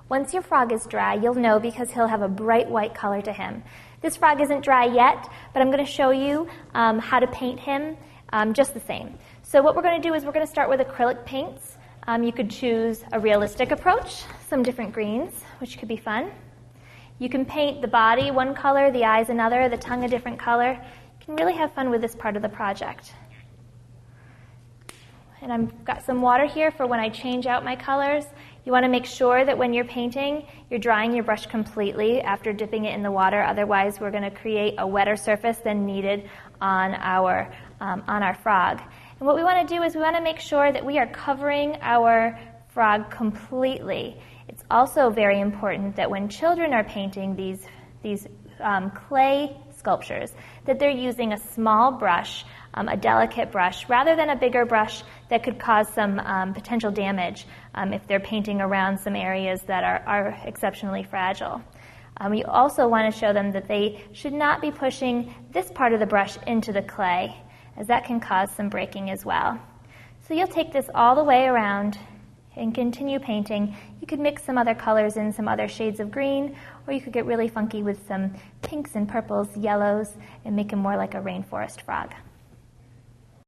Once your frog is dry, you'll know because he'll have a bright white color to him. This frog isn't dry yet, but I'm going to show you how to paint him just the same. So what we're going to do is we're going to start with acrylic paints. You could choose a realistic approach, some different greens, which could be fun. You can paint the body one color, the eyes another, the tongue a different color. You can really have fun with this part of the project. And I've got some water here for when I change out my colors. You want to make sure that when you're painting, you're drying your brush completely after dipping it in the water. Otherwise, we're going to create a wetter surface than needed on our frog. And what we want to do is we want to make sure that we are covering our frog completely. It's also very important that when children are painting these clay sculptures, that they're using a small brush, a delicate brush, rather than a bigger brush that could cause some potential damage if they're painting around some areas that are exceptionally fragile. We also want to show them that they should not be pushing this part of the brush into the clay, as that can cause some breaking as well. So you'll take this all the way around and continue painting. You could mix some other colors in, some other shades of green, or you could get really funky with some pinks and purples, yellows, and make him more like a rainforest frog.